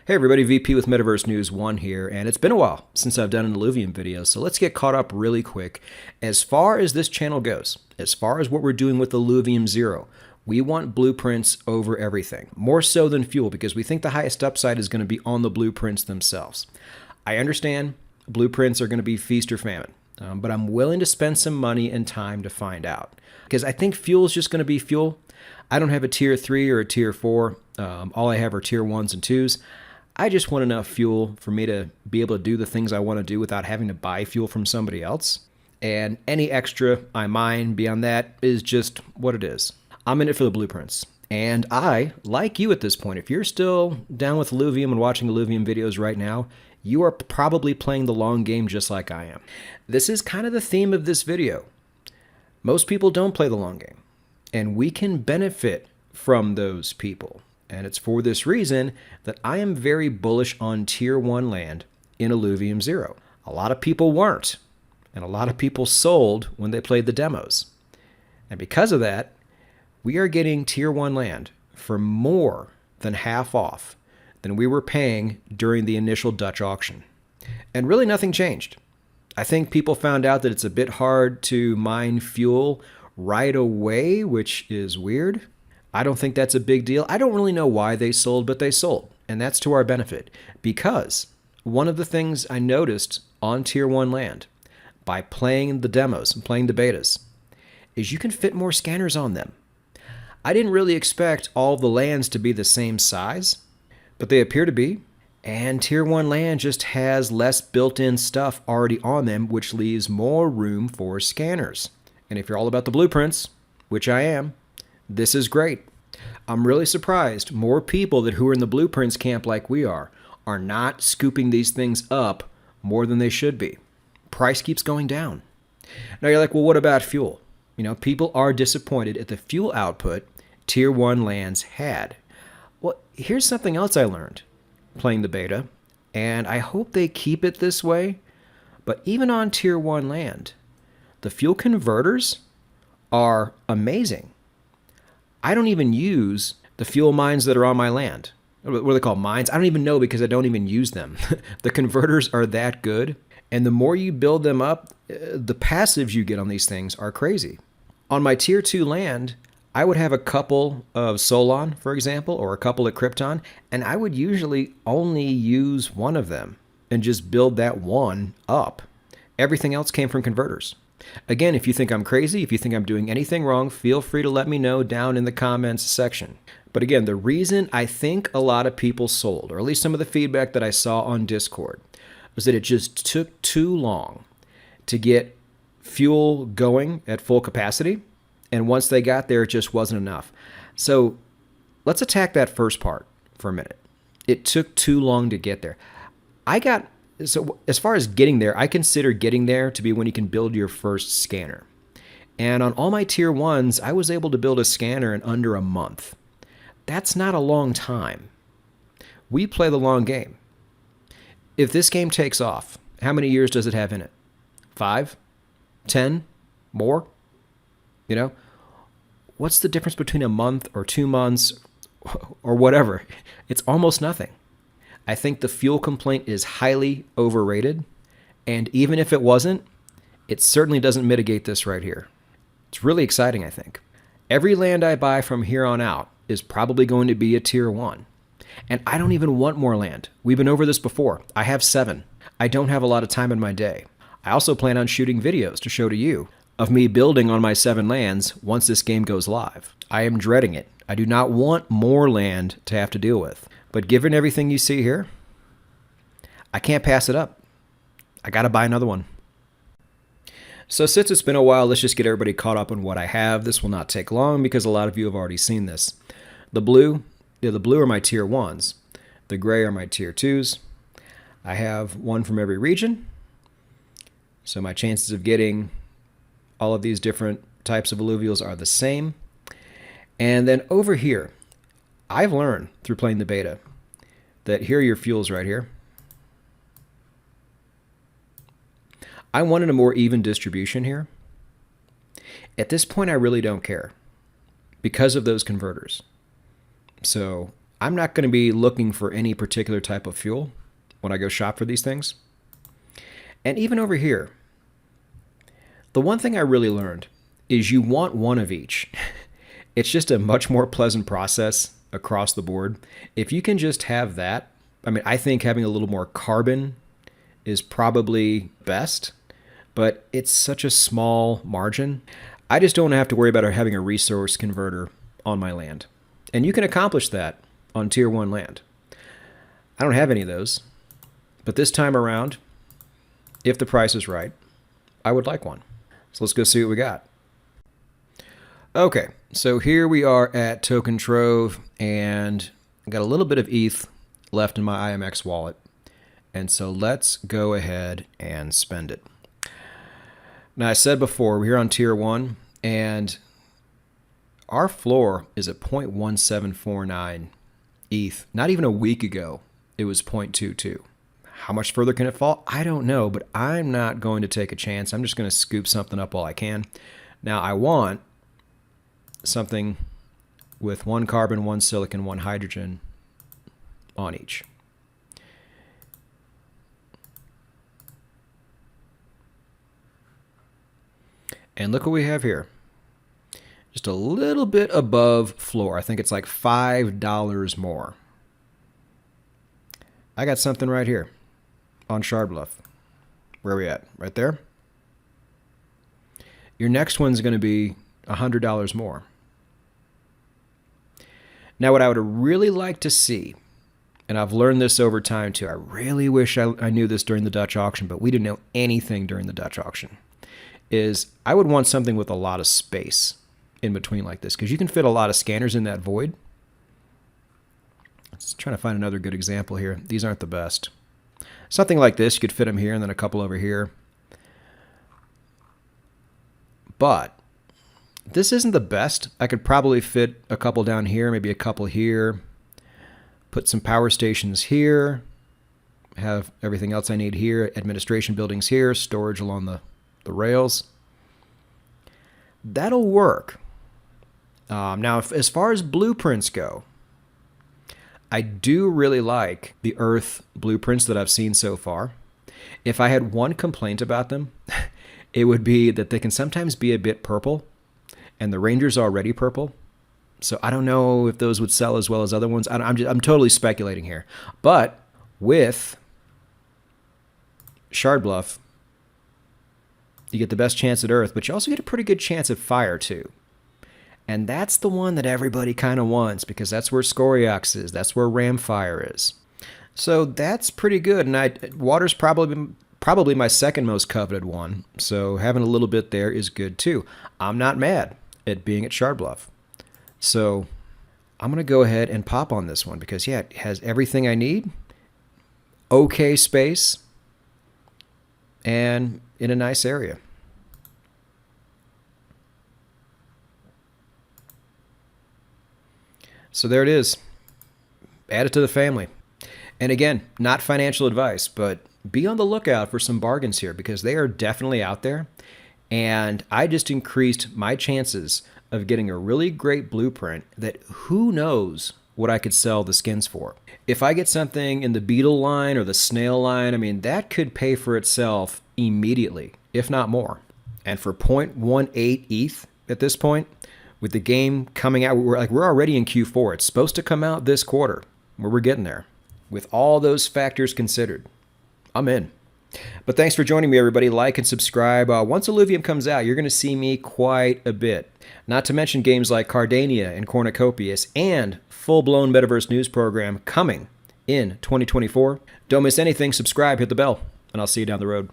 Hey everybody, VP with Metaverse News 1 here, and it's been a while since I've done an Illuvium video, so let's get caught up really quick. As far as this channel goes, as far as what we're doing with Illuvium Zero, we want blueprints over everything, more so than fuel, because we think the highest upside is going to be on the blueprints themselves. I understand blueprints are going to be feast or famine, but I'm willing to spend some money and time to find out, because I think fuel is just going to be fuel. I don't have a tier 3 or a tier 4. All I have are tier 1s and 2s. I just want enough fuel for me to be able to do the things I want to do without having to buy fuel from somebody else. And any extra I mine beyond that is just what it is. I'm in it for the blueprints. And I, like you at this point, if you're still down with Illuvium and watching Illuvium videos right now, you are probably playing the long game just like I am. This is kind of the theme of this video. Most people don't play the long game. And we can benefit from those people. And it's for this reason that I am very bullish on tier 1 land in Illuvium Zero. A lot of people weren't, and a lot of people sold when they played the demos. And because of that, we are getting tier 1 land for more than half off than we were paying during the initial Dutch auction. And really nothing changed. I think people found out that it's a bit hard to mine fuel right away, which is weird. I don't think that's a big deal. I don't really know why they sold, but they sold. And that's to our benefit. Because one of the things I noticed on tier 1 land by playing the demos and playing the betas is you can fit more scanners on them. I didn't really expect all the lands to be the same size, but they appear to be. And tier 1 land just has less built-in stuff already on them, which leaves more room for scanners. And if you're all about the blueprints, which I am, this is great. I'm really surprised more people who are in the blueprints camp like we are not scooping these things up more than they should be. Price keeps going down. Now you're like, well, what about fuel? You know, people are disappointed at the fuel output tier 1 lands had. Well, here's something else I learned playing the beta, and I hope they keep it this way, but even on tier 1 land, the fuel converters are amazing. I don't even use the fuel mines that are on my land. What are they called? Mines? I don't even know because I don't even use them. The converters are that good. And the more you build them up, the passives you get on these things are crazy. On my tier 2 land, I would have a couple of Solon, for example, or a couple of Krypton, and I would usually only use one of them and just build that one up. Everything else came from converters. Again, if you think I'm crazy, if you think I'm doing anything wrong, feel free to let me know down in the comments section. But again, the reason I think a lot of people sold, or at least some of the feedback that I saw on Discord, was that it just took too long to get fuel going at full capacity. And once they got there, it just wasn't enough. So let's attack that first part for a minute. It took too long to get there. So as far as getting there, I consider getting there to be when you can build your first scanner. And on all my tier 1s, I was able to build a scanner in under a month. That's not a long time. We play the long game. If this game takes off, how many years does it have in it? 5? 10? More? You know? What's the difference between a month or 2 months or whatever? It's almost nothing. I think the fuel complaint is highly overrated, and even if it wasn't, it certainly doesn't mitigate this right here. It's really exciting, I think. Every land I buy from here on out is probably going to be a tier 1. And I don't even want more land. We've been over this before. I have 7. I don't have a lot of time in my day. I also plan on shooting videos to show to you of me building on my 7 lands once this game goes live. I am dreading it. I do not want more land to have to deal with. But given everything you see here, I can't pass it up. I got to buy another one. So since it's been a while, let's just get everybody caught up on what I have. This will not take long because a lot of you have already seen this. The blue are my tier 1s. The gray are my tier 2s. I have one from every region. So my chances of getting all of these different types of alluvials are the same. And then over here, I've learned through playing the beta that here are your fuels right here. I wanted a more even distribution here. At this point, I really don't care because of those converters. So I'm not going to be looking for any particular type of fuel when I go shop for these things. And even over here, the one thing I really learned is you want one of each. It's just a much more pleasant process across the board. If you can just have that, I mean, I think having a little more carbon is probably best, but it's such a small margin. I just don't have to worry about having a resource converter on my land. And you can accomplish that on tier 1 land. I don't have any of those, but this time around, if the price is right, I would like one. So let's go see what we got. Okay, so here we are at Token Trove, and I got a little bit of ETH left in my IMX wallet. And so let's go ahead and spend it. Now, I said before, we're here on tier 1, and our floor is at 0.1749 ETH. Not even a week ago, it was 0.22. How much further can it fall? I don't know, but I'm not going to take a chance. I'm just going to scoop something up while I can. Now, I want something with 1 carbon, 1 silicon, 1 hydrogen on each. And look what we have here. Just a little bit above floor. I think it's like $5 more. I got something right here on Shard Bluff. Where are we at? Right there? Your next one's going to be $100 more. Now, what I would really like to see, and I've learned this over time too, I really wish I knew this during the Dutch auction, but we didn't know anything during the Dutch auction, is I would want something with a lot of space in between like this, because you can fit a lot of scanners in that void. Let's try to find another good example here. These aren't the best. Something like this, you could fit them here and then a couple over here. But this isn't the best. I could probably fit a couple down here, maybe a couple here. Put some power stations here. Have everything else I need here. Administration buildings here. Storage along the rails. That'll work. Now, as far as blueprints go, I do really like the Earth blueprints that I've seen so far. If I had one complaint about them, it would be that they can sometimes be a bit purple, and the Ranger's already purple. So I don't know if those would sell as well as other ones. I'm totally speculating here. But with Shard Bluff, you get the best chance at Earth, but you also get a pretty good chance at Fire too. And that's the one that everybody kind of wants, because that's where Scoriox is. That's where Ramfire is. So that's pretty good. And Water's probably my second most coveted one. So having a little bit there is good too. I'm not mad at being at Shard Bluff. So I'm going to go ahead and pop on this one because, yeah, it has everything I need. Okay space. And in a nice area. So there it is. Add it to the family. And again, not financial advice, but be on the lookout for some bargains here because they are definitely out there. And I just increased my chances of getting a really great blueprint that who knows what I could sell the skins for. If I get something in the beetle line or the snail line, I mean, that could pay for itself immediately, if not more. And for 0.18 ETH at this point, with the game coming out, we're already in Q4. It's supposed to come out this quarter, where we're getting there. With all those factors considered, I'm in. But thanks for joining me, everybody. Like and subscribe. Once Illuvium comes out, you're going to see me quite a bit. Not to mention games like Cardania and Cornucopias and full-blown Metaverse news program coming in 2024. Don't miss anything. Subscribe, hit the bell, and I'll see you down the road.